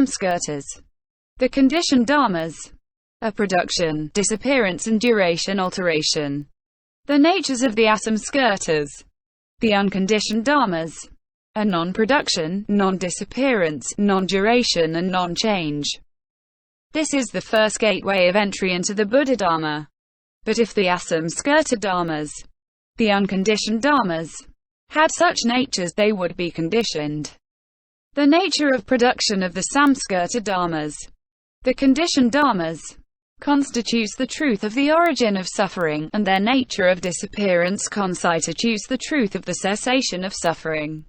samskrtas. The conditioned dharmas are production, disappearance and duration alteration. The natures of the asamskrtas, the unconditioned dharmas, are non-production, non-disappearance, non-duration and non-change. This is the first gateway of entry into the Buddha Dharma. But if the asamskrtadharmas, the unconditioned dharmas, had such natures, they would be conditioned. The nature of production of the samskrtadharmas, the conditioned dharmas, constitutes the truth of the origin of suffering, and their nature of disappearance constitutes the truth of the cessation of suffering.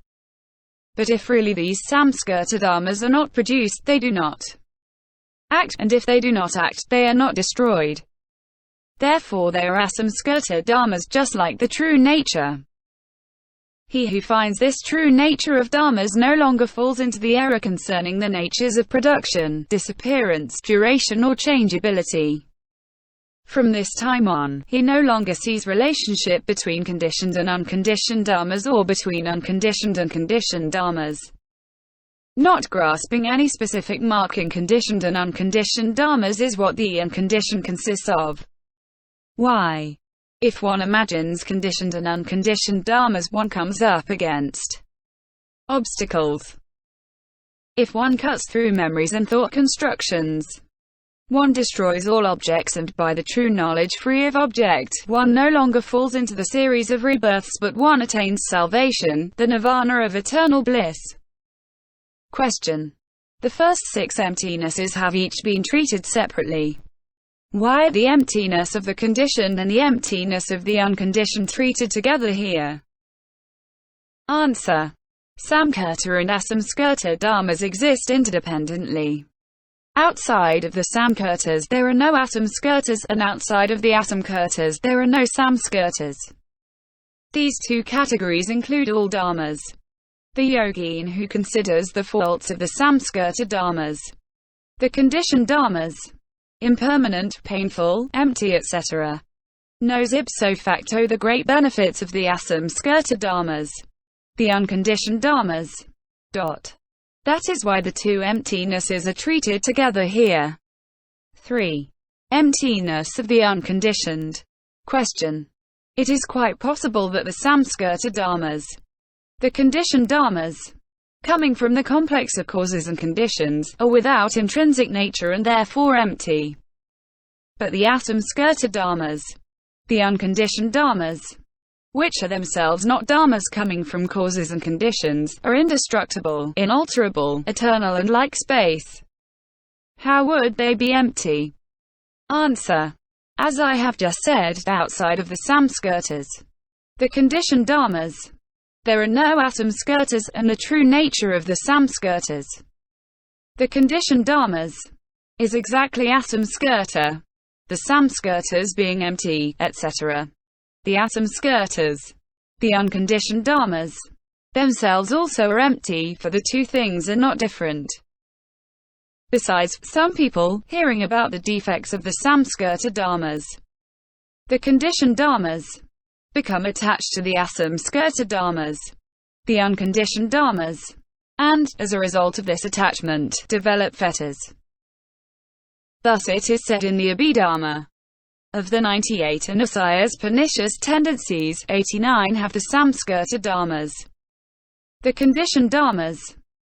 But if really these samskrtadharmas are not produced, they do not act, and if they do not act, they are not destroyed. Therefore they are asamskrtadharmas, just like the true nature. He who finds this true nature of dharmas no longer falls into the error concerning the natures of production, disappearance, duration or changeability. From this time on, he no longer sees relationship between conditioned and unconditioned dharmas or between unconditioned and conditioned dharmas. Not grasping any specific marking conditioned and unconditioned dharmas is what the unconditioned consists of. Why? If one imagines conditioned and unconditioned dharmas, one comes up against obstacles. If one cuts through memories and thought constructions, one destroys all objects, and by the true knowledge free of object, one no longer falls into the series of rebirths, but one attains salvation, the nirvana of eternal bliss. Question. The first 6 emptinesses have each been treated separately. Why are the emptiness of the conditioned and the emptiness of the unconditioned treated together here? Answer. Samskrta and asamskrtadharmas exist interdependently. Outside of the samskrtas there are no asamskrtas, and outside of the asamskrtas there are no samskrtas. These two categories include all dharmas. The yogin who considers the faults of the samskrtadharmas, the conditioned dharmas, impermanent, painful, empty, etc., knows ipso facto the great benefits of the asamskrtadharmas, the unconditioned dharmas. That is why the two emptinesses are treated together here. 3. Emptiness of the unconditioned. Question. It is quite possible that the samskrtadharmas, the conditioned dharmas, coming from the complex of causes and conditions, are without intrinsic nature and therefore empty. But the asamskrtadharmas, the unconditioned dharmas, which are themselves not dharmas coming from causes and conditions, are indestructible, inalterable, eternal and like space. How would they be empty? Answer. As I have just said, outside of the samskrtas, the conditioned dharmas, there are no asamskrtas, and the true nature of the samskrtas, the conditioned dharmas, is exactly asamskrta, the samskrtas being empty, etc. The asamskrtas, the unconditioned dharmas, themselves also are empty, for the two things are not different. Besides, some people, hearing about the defects of the samskrtadharmas, the conditioned dharmas, become attached to the asamskrtadharmas, the unconditioned dharmas, and, as a result of this attachment, develop fetters. Thus it is said in the Abhidharma, of the 98 unconditioned pernicious tendencies, 89 have the samskrtadharmas, the conditioned dharmas,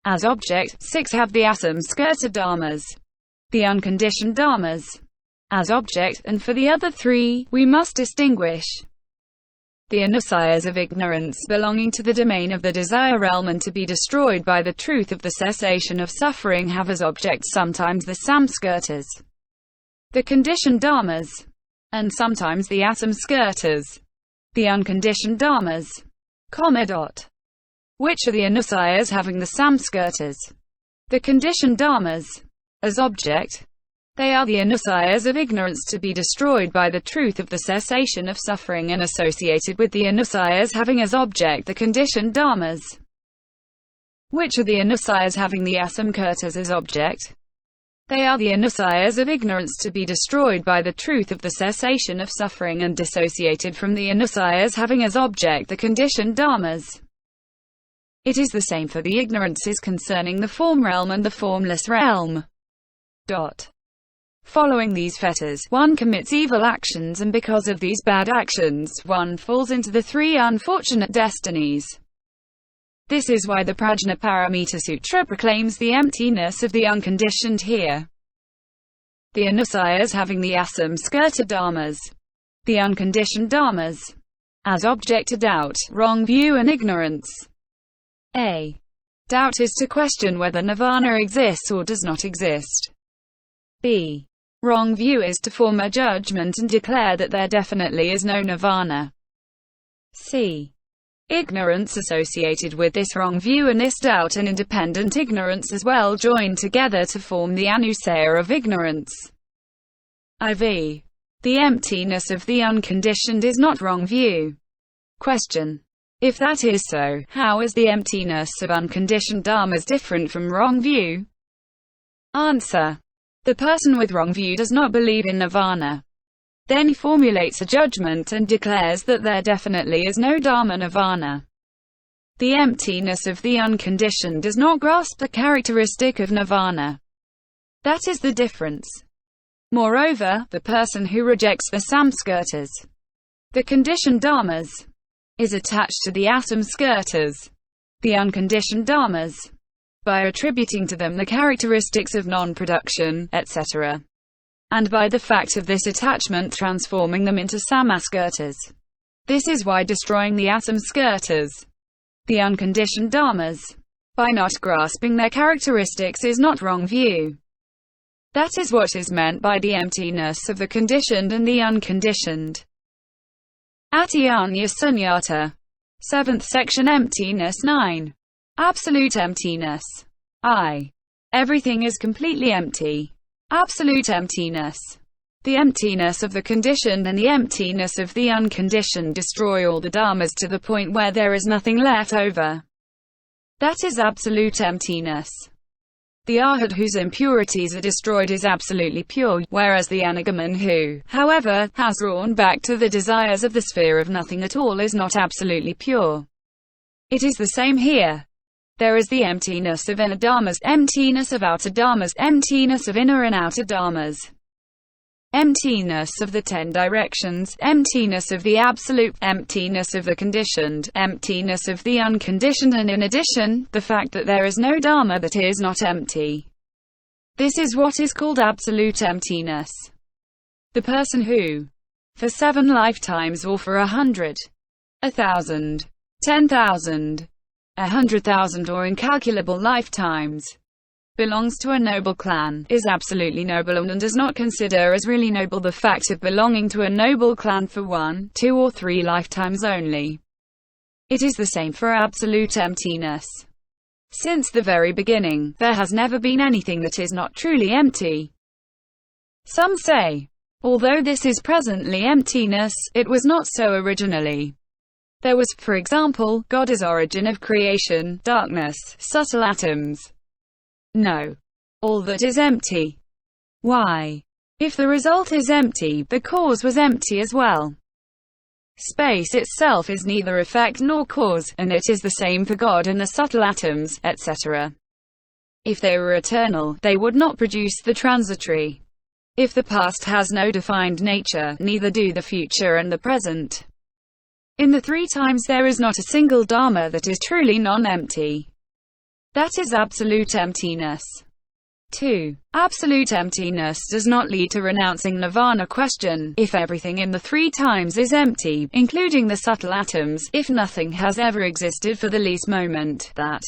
as object, 6 have the asamskrtadharmas, the unconditioned dharmas, as object, and for the other 3, we must distinguish the unconditioned of ignorance, belonging to the domain of the desire realm and to be destroyed by the truth of the cessation of suffering, have as object sometimes the samskrtas, the conditioned dharmas, and sometimes the asamskrtas, the unconditioned dharmas, which are the unconditioned having the samskrtas, the conditioned dharmas, as object. They are the unconditioned of ignorance to be destroyed by the truth of the cessation of suffering, and associated with the unconditioned having as object the conditioned dharmas, which are the unconditioned having the asamskrtas as object. They are the unconditioned of ignorance to be destroyed by the truth of the cessation of suffering, and dissociated from the unconditioned having as object the conditioned dharmas. It is the same for the ignorances concerning the form realm and the formless realm. Following these fetters, one commits evil actions, and because of these bad actions, one falls into the three unfortunate destinies. This is why the Prajnaparamita Sutra proclaims the emptiness of the unconditioned here. The Anusayas having the asamskrtadharmas, the unconditioned dharmas, as object to doubt, wrong view and ignorance. A. Doubt is to question whether nirvana exists or does not exist. B. Wrong view is to form a judgment and declare that there definitely is no nirvana. C. Ignorance associated with this wrong view and this doubt and independent ignorance as well join together to form the anusaya of ignorance. IV. The emptiness of the unconditioned is not wrong view. Question. If that is so, how is the emptiness of unconditioned dharmas different from wrong view? Answer. The person with wrong view does not believe in nirvana. Then he formulates a judgment and declares that there definitely is no dharma nirvana. The emptiness of the unconditioned does not grasp the characteristic of nirvana. That is the difference. Moreover, the person who rejects the samskrtas, the conditioned dharmas, is attached to the asamskrtas, the unconditioned dharmas, by attributing to them the characteristics of non-production, etc., and by the fact of this attachment transforming them into samskrtas. This is why destroying the asamskrtas, the unconditioned dharmas, by not grasping their characteristics is not wrong view. That is what is meant by the emptiness of the conditioned and the unconditioned. Atiyanya Sunyata. 7th section. Emptiness 9. Absolute emptiness. I. Everything is completely empty. Absolute emptiness. The emptiness of the conditioned and the emptiness of the unconditioned destroy all the dharmas to the point where there is nothing left over. That is absolute emptiness. The arhat whose impurities are destroyed is absolutely pure, whereas the anagaman who, however, has drawn back to the desires of the sphere of nothing at all is not absolutely pure. It is the same here. There is the emptiness of inner dharmas, emptiness of outer dharmas, emptiness of inner and outer dharmas, emptiness of the 10 directions, emptiness of the absolute, emptiness of the conditioned, emptiness of the unconditioned, and in addition, the fact that there is no dharma that is not empty. This is what is called absolute emptiness. The person who, for 7 lifetimes or for 100, 1,000, 10,000, 100,000 or incalculable lifetimes, belongs to a noble clan, is absolutely noble and does not consider as really noble the fact of belonging to a noble clan for 1, 2 or 3 lifetimes only. It is the same for absolute emptiness. Since the very beginning, there has never been anything that is not truly empty. Some say, although this is presently emptiness, it was not so originally. There was, for example, God as origin of creation, darkness, subtle atoms. No. All that is empty. Why? If the result is empty, the cause was empty as well. Space itself is neither effect nor cause, and it is the same for God and the subtle atoms, etc. If they were eternal, they would not produce the transitory. If the past has no defined nature, neither do the future and the present. In the 3 times there is not a single dharma that is truly non-empty. That is absolute emptiness. 2. Absolute emptiness does not lead to renouncing nirvana. Question. If everything in the 3 times is empty, including the subtle atoms, if nothing has ever existed for the least moment, that